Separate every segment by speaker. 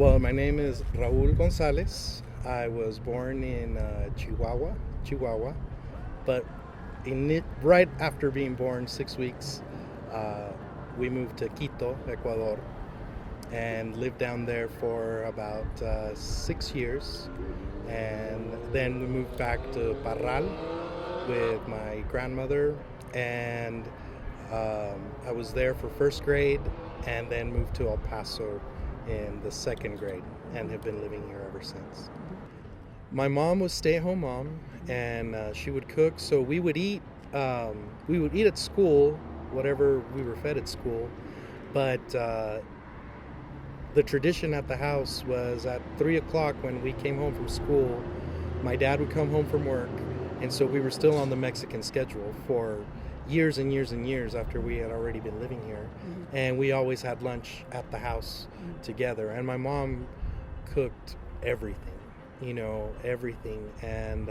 Speaker 1: Well, my name is Raul Gonzalez. I was born in Chihuahua, but right after being born, 6 weeks, we moved to Quito, Ecuador, and lived down there for about 6 years. And then we moved back to Parral with my grandmother, and I was there for first grade, and then moved to El Paso in the second grade, and have been living here ever since. My mom was stay-at-home mom, and she would cook, so we would eat at school, whatever we were fed at school, but the tradition at the house was at 3 o'clock when we came home from school, my dad would come home from work, and so we were still on the Mexican schedule for years and years and years after we had already been living here. Mm-hmm. And we always had lunch at the house together. And my mom cooked everything, everything. And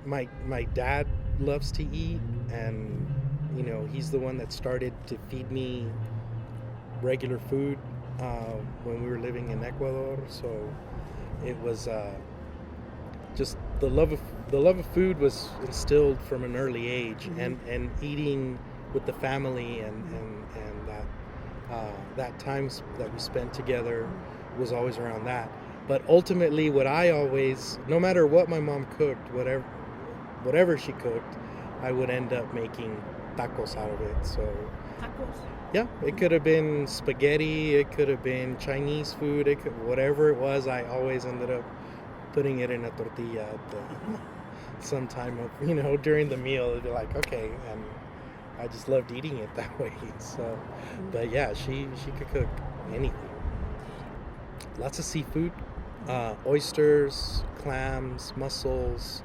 Speaker 1: my dad loves to eat, and he's the one that started to feed me regular food when we were living in Ecuador. So it was just the love of food was instilled from an early age, mm-hmm. and eating with the family and that times that we spent together was always around that. But ultimately, no matter what my mom cooked, whatever she cooked, I would end up making tacos out of it. So
Speaker 2: tacos?
Speaker 1: Yeah, it could have been spaghetti, it could have been Chinese food, whatever it was, I always ended up putting it in a tortilla at some time of, during the meal. It'd be like, okay, and I just loved eating it that way. So, but yeah, she could cook anything. Lots of seafood, oysters, clams, mussels,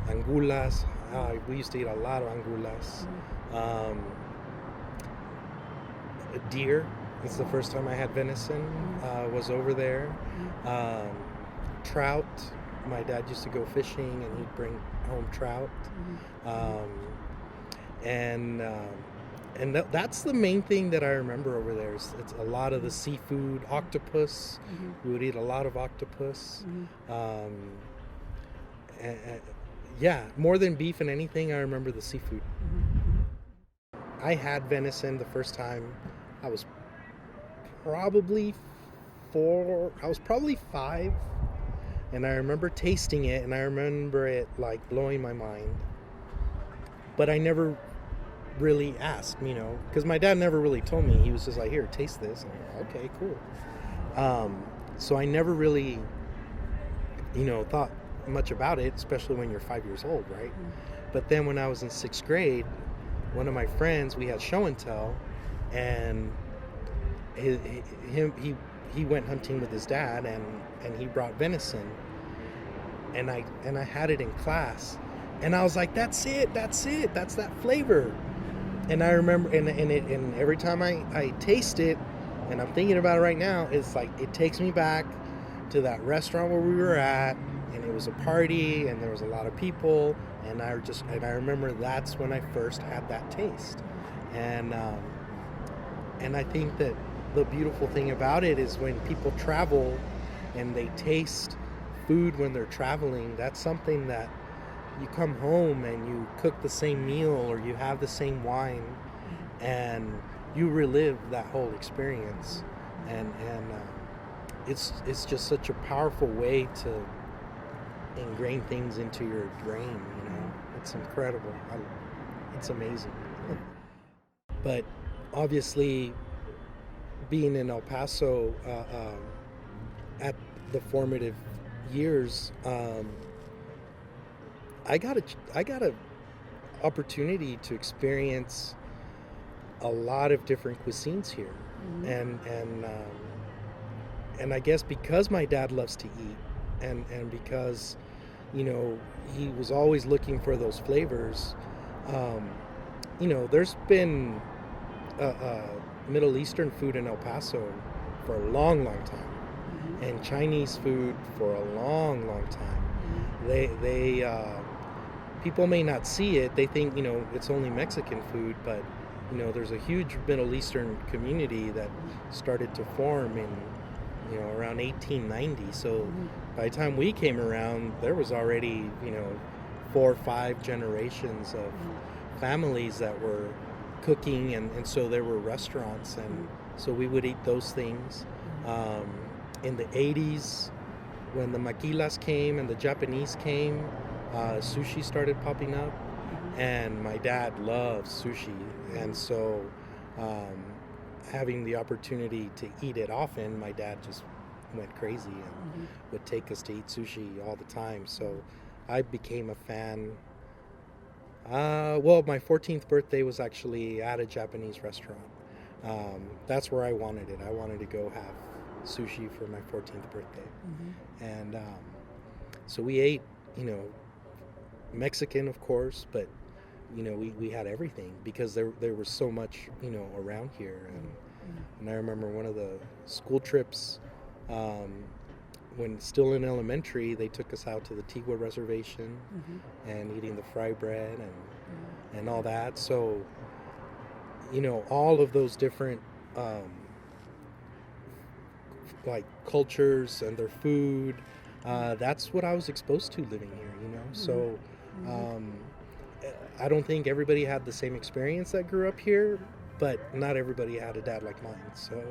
Speaker 1: angulas. We used to eat a lot of angulas. Deer. It's the first time I had venison. Was over there. Trout. My dad used to go fishing, and he'd bring home trout. That's the main thing that I remember over there. It's a lot of the seafood, octopus. We would eat a lot of octopus. Yeah, more than beef and anything, I remember the seafood. I had venison the first time. I was probably 5, and I remember tasting it, and I remember it like blowing my mind. But I never really asked, because my dad never really told me. He was just like, here, taste this. And I'm like, okay, cool. So I never really, thought much about it, especially when you're 5 years old, right? But then when I was in 6th grade, one of my friends, we had show and tell, and he went hunting with his dad, and he brought venison, and I had it in class, and I was like, that's that flavor. And I remember, and every time I taste it, and I'm thinking about it right now, it's like it takes me back to that restaurant where we were at, and it was a party, and there was a lot of people, and I remember that's when I first had that taste. And I think that the beautiful thing about it is when people travel and they taste food when they're traveling, that's something that you come home and you cook the same meal or you have the same wine and you relive that whole experience. And it's just such a powerful way to ingrain things into your brain, It's incredible. It's amazing. But obviously, being in El Paso at the formative years, I got a opportunity to experience a lot of different cuisines here, and I guess because my dad loves to eat, and because he was always looking for those flavors. There's been Middle Eastern food in El Paso for a long, long time, and Chinese food for a long, long time. They people may not see it. They think it's only Mexican food, but there's a huge Middle Eastern community that started to form in, around 1890. So by the time we came around, there was already, 4 or 5 generations of families that were cooking, and so there were restaurants, and so we would eat those things. In the 80s, when the maquilas came and the Japanese came, sushi started popping up, and my dad loves sushi, and so having the opportunity to eat it often, my dad just went crazy and would take us to eat sushi all the time. So I became a fan. Well, my 14th birthday was actually at a Japanese restaurant. That's where I wanted it. I wanted to go have sushi for my 14th birthday. And so we ate, Mexican, of course, but, we had everything because there was so much, around here. And I remember one of the school trips, when still in elementary, they took us out to the Tigua Reservation and eating the fry bread and all that. So, all of those different like cultures and their food, that's what I was exposed to living here, So I don't think everybody had the same experience that grew up here, but not everybody had a dad like mine. So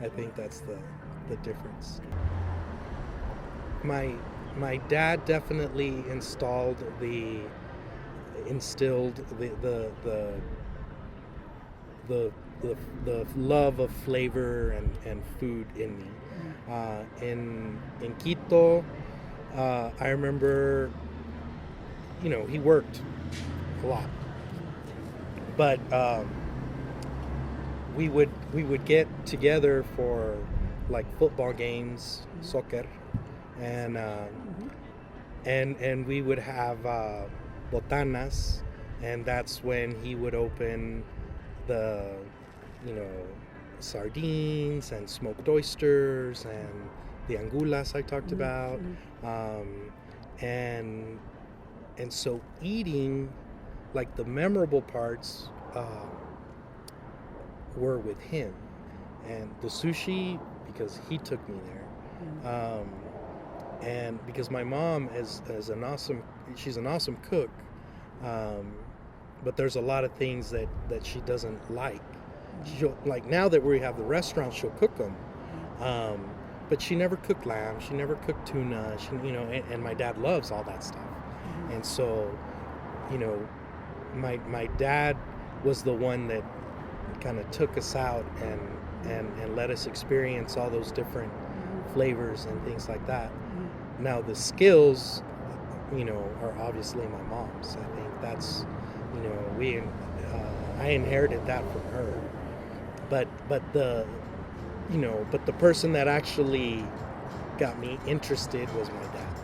Speaker 1: I think that's the difference. My dad definitely instilled the love of flavor and food in me. In Quito, I remember, he worked a lot, but we would get together for like football games, soccer, and we would have botanas, and that's when he would open the sardines and smoked oysters and the angulas I talked about, and so eating, like, the memorable parts were with him, and the sushi because he took me there, and because my mom is she's an awesome cook, but there's a lot of things that she doesn't like. She'll, like, now that we have the restaurant, she'll cook them, but she never cooked lamb, she never cooked tuna, and my dad loves all that stuff. And so, my dad was the one that kind of took us out and let us experience all those different flavors and things like that. Now the skills, are obviously my mom's. I think that's, I inherited that from her. But the person that actually got me interested was my dad.